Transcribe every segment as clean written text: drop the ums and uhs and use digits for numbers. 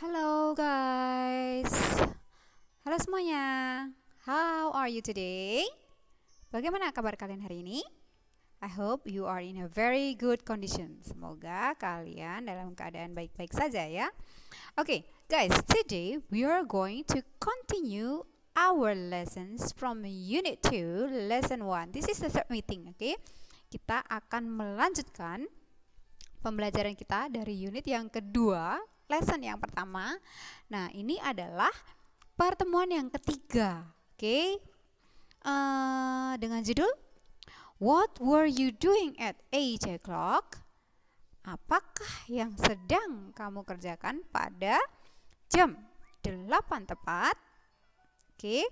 Halo guys, halo semuanya. How are you today? Bagaimana kabar kalian hari ini? I hope you are in a very good condition. Semoga kalian dalam keadaan baik-baik saja ya. Okay, guys, today we are going to continue our lessons from Unit 2, Lesson 1. This is the third meeting, okay? Kita akan melanjutkan pembelajaran kita dari unit yang kedua, lesson yang pertama. Nah, ini adalah pertemuan yang ketiga, oke? Dengan judul What were you doing at 8 o'clock? Apakah yang sedang kamu kerjakan pada jam 8 tepat? Oke.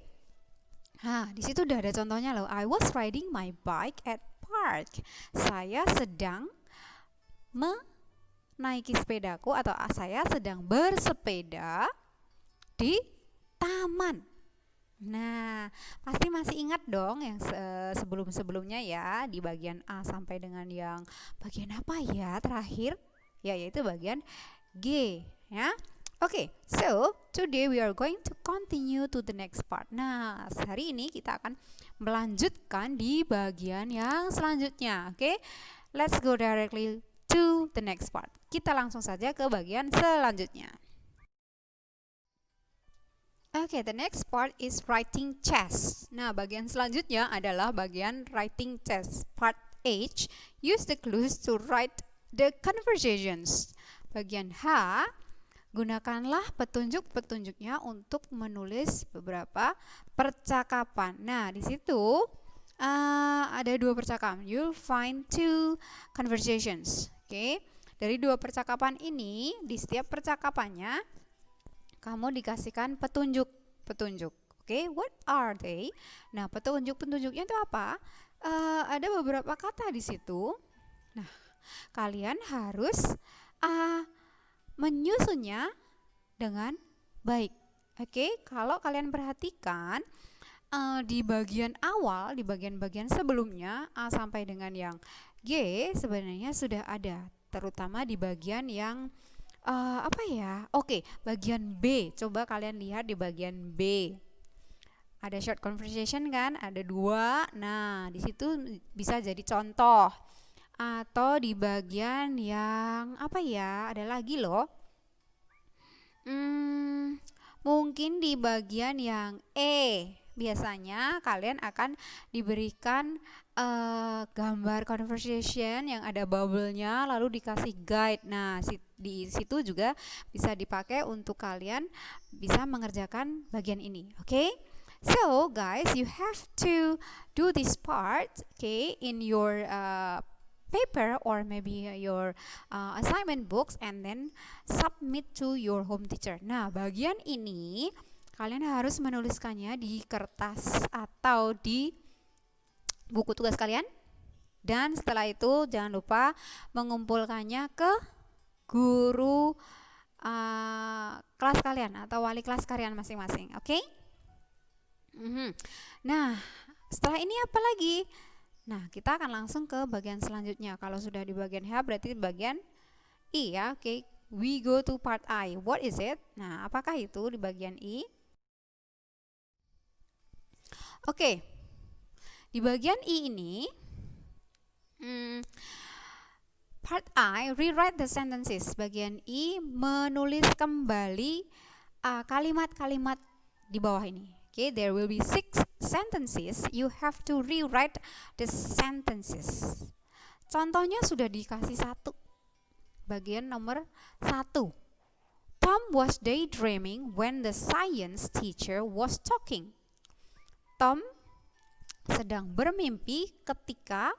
Nah, di situ udah ada contohnya loh. I was riding my bike at park. Saya sedang menaiki sepedaku atau saya sedang bersepeda di taman. Nah, pasti masih ingat dong yang sebelum-sebelumnya ya, di bagian A sampai dengan yang bagian apa ya terakhir? Ya, yaitu bagian G ya. Oke, so today we are going to continue to the next part. Nah, hari ini kita akan melanjutkan di bagian yang selanjutnya. Oke, let's go directly to the next part. Kita langsung saja ke bagian selanjutnya. Okay, the next part is writing chess. Nah, bagian selanjutnya adalah bagian writing chess. Part H, use the clues to write the conversations. Bagian H, gunakanlah petunjuk-petunjuknya untuk menulis beberapa percakapan. Nah, di situ ada dua percakapan. You'll find two conversations. Oke, dari dua percakapan ini, di setiap percakapannya kamu dikasihkan petunjuk. Oke, what are they? Nah, petunjuk-petunjuknya itu apa? Ada beberapa kata di situ. Nah, kalian harus menyusunnya dengan baik. Oke, kalau kalian perhatikan di bagian awal, di bagian-bagian sebelumnya A sampai dengan yang G sebenarnya sudah ada, terutama di bagian yang apa ya? Oke, bagian B. Coba kalian lihat di bagian B. Ada short conversation kan? Ada dua. Nah, di situ bisa jadi contoh. Atau di bagian yang apa ya? Ada lagi loh. Mungkin di bagian yang E. Biasanya kalian akan diberikan gambar conversation yang ada bubble-nya lalu dikasih guide. Nah, di situ juga bisa dipakai untuk kalian bisa mengerjakan bagian ini. Okay? So, guys, you have to do this part, okay, in your paper or maybe your assignment books and then submit to your home teacher. Nah, bagian ini kalian harus menuliskannya di kertas atau di buku tugas kalian. Dan setelah itu jangan lupa mengumpulkannya ke guru kelas kalian atau wali kelas kalian masing-masing. Oke? Nah, setelah ini apa lagi? Nah, kita akan langsung ke bagian selanjutnya. Kalau sudah di bagian H berarti bagian I ya. Oke, we go to part I. What is it? Nah, apakah itu di bagian I? Oke, di bagian I ini, part I, rewrite the sentences. Bagian I, menulis kembali kalimat-kalimat di bawah ini. Okay, there will be 6 sentences. You have to rewrite the sentences. Contohnya sudah dikasih satu. Bagian nomor 1. Tom was daydreaming when the science teacher was talking. Tom sedang bermimpi ketika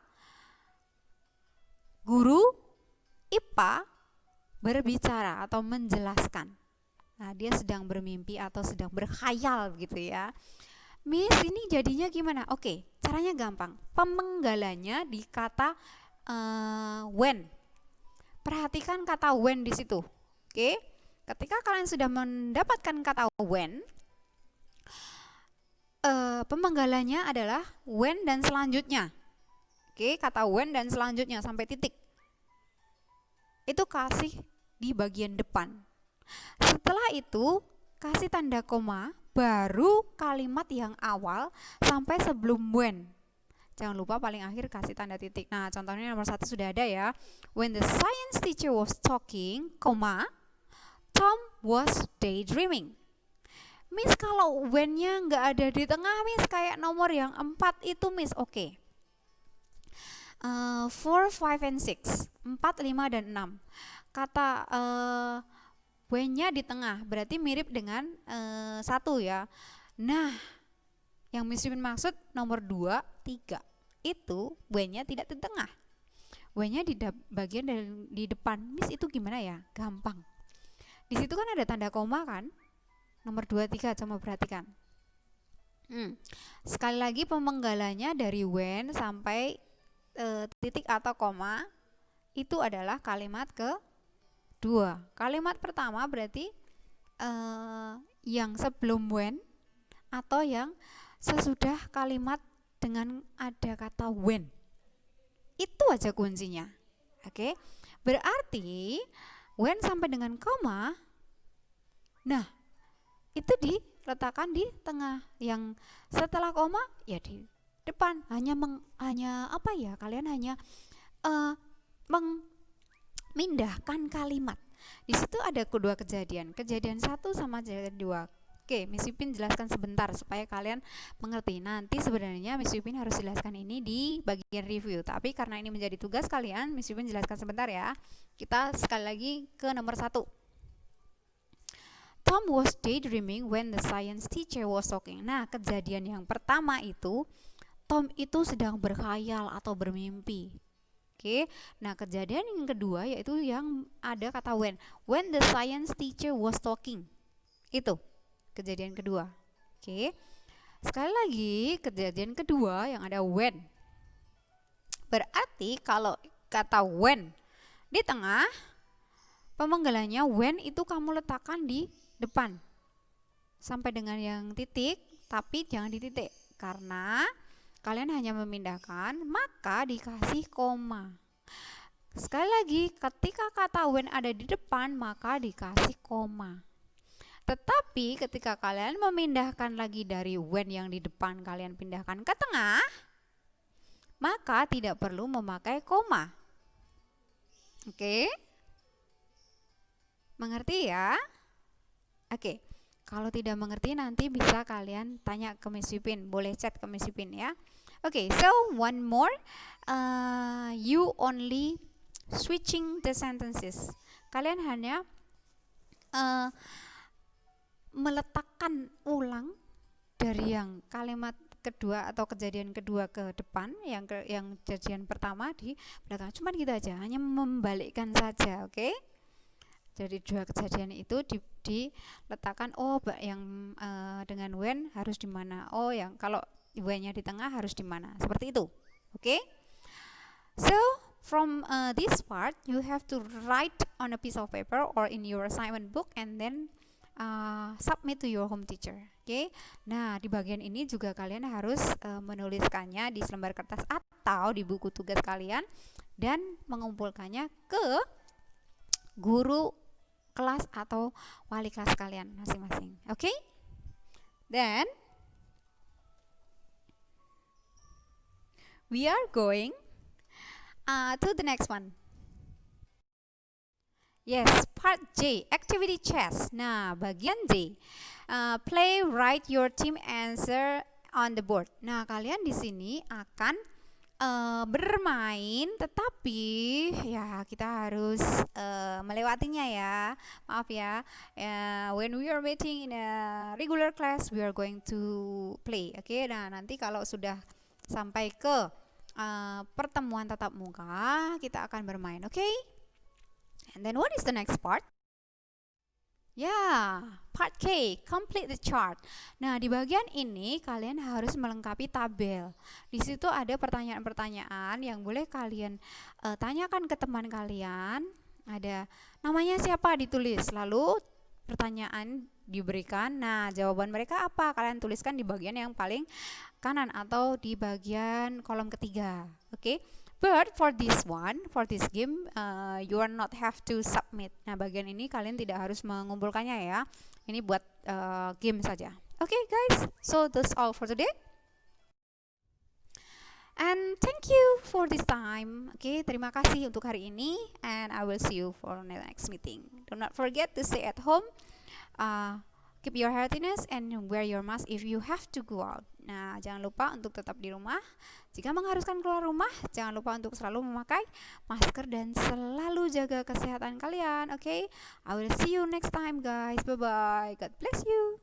guru IPA berbicara atau menjelaskan. Nah, dia sedang bermimpi atau sedang berkhayal gitu ya. Miss, ini jadinya gimana? Oke, caranya gampang. Pemenggalanya di kata when. Perhatikan kata when di situ. Oke, ketika kalian sudah mendapatkan kata when, pemenggalannya adalah when dan selanjutnya. Oke, kata when dan selanjutnya sampai titik. Itu kasih di bagian depan. Setelah itu kasih tanda koma, baru kalimat yang awal sampai sebelum when. Jangan lupa paling akhir kasih tanda titik. Nah, contohnya nomor 1 sudah ada ya. When the science teacher was talking, koma, Tom was daydreaming. Miss, kalau when-nya nggak ada di tengah, Miss, kayak nomor yang 4 itu, Miss. Oke. 4, 5, and 6. 4, 5, dan 6. Kata when-nya di tengah, berarti mirip dengan 1 ya. Nah, yang Miss Pipin maksud nomor 2, 3. Itu when-nya tidak di tengah. When-nya di bagian di depan. Miss, itu gimana ya? Gampang. Di situ kan ada tanda koma kan? Nomor 2, 3, coba perhatikan. Sekali lagi pemenggalanya dari when sampai titik atau koma itu adalah kalimat kedua. Kalimat pertama berarti yang sebelum when atau yang sesudah kalimat dengan ada kata when. Itu aja kuncinya. Oke. Berarti when sampai dengan koma, nah itu diletakkan di tengah. Yang setelah koma ya di depan. Hanya apa ya? Kalian hanya memindahkan kalimat. Di situ ada kedua kejadian. Kejadian 1 sama kejadian 2. Oke, Miss Pipin jelaskan sebentar supaya kalian mengerti. Nanti sebenarnya Miss Pipin harus jelaskan ini di bagian review. Tapi karena ini menjadi tugas kalian, Miss Pipin jelaskan sebentar ya. Kita sekali lagi ke nomor 1. Tom was daydreaming when the science teacher was talking. Nah, kejadian yang pertama itu, Tom itu sedang berkhayal atau bermimpi. Oke, nah kejadian yang kedua yaitu yang ada kata when. When the science teacher was talking. Itu kejadian kedua. Oke. Sekali lagi kejadian kedua yang ada when. Berarti kalau kata when di tengah, pemenggalannya when itu kamu letakkan di depan. Sampai dengan yang titik, tapi jangan di titik. Karena kalian hanya memindahkan, maka dikasih koma. Sekali lagi, ketika kata when ada di depan, maka dikasih koma. Tetapi ketika kalian memindahkan lagi dari when yang di depan kalian pindahkan ke tengah, maka tidak perlu memakai koma. Oke? Mengerti ya? Oke. Kalau tidak mengerti nanti bisa kalian tanya ke Miss Pipin, boleh chat ke Miss Pipin ya. Oke, so one more. You only switching the sentences. Kalian hanya meletakkan ulang dari yang kalimat kedua atau kejadian kedua ke depan, yang kejadian pertama di belakang. Cuman gitu aja, hanya membalikkan saja, oke? Jadi dua kejadian itu diletakkan, oh yang dengan when harus di mana, oh yang kalau when-nya di tengah harus di mana, seperti itu, oke? So from this part you have to write on a piece of paper or in your assignment book and then submit to your home teacher. Oke. Nah, di bagian ini juga kalian harus menuliskannya di selembar kertas atau di buku tugas kalian dan mengumpulkannya ke guru kelas atau wali kelas kalian masing-masing. Oke? Then we are going to the next one. Yes, part J, activity chess. Nah, bagian J, play, write your team answer on the board. Nah, kalian di sini akan bermain, tetapi ya kita harus melewatinya ya. Maaf ya. When we are waiting in a regular class, we are going to play. Oke, nah nanti kalau sudah sampai ke pertemuan tatap muka, kita akan bermain. Oke? And then what is the next part? Ya, part K, complete the chart. Nah, di bagian ini kalian harus melengkapi tabel. Di situ ada pertanyaan-pertanyaan yang boleh kalian tanyakan ke teman kalian. Ada namanya siapa ditulis, lalu pertanyaan diberikan. Nah, jawaban mereka apa? Kalian tuliskan di bagian yang paling kanan atau di bagian kolom ketiga. Oke? But for this game, you are not have to submit. Nah, bagian ini kalian tidak harus mengumpulkannya ya. Ini buat game saja. Okay, guys. So that's all for today. And thank you for this time. Okay, terima kasih untuk hari ini. And I will see you for the next meeting. Do not forget to stay at home. Keep your healthiness and wear your mask if you have to go out. Nah, jangan lupa untuk tetap di rumah. Jika mengharuskan keluar rumah, jangan lupa untuk selalu memakai masker dan selalu jaga kesehatan kalian. Okay? I will see you next time, guys. Bye-bye. God bless you.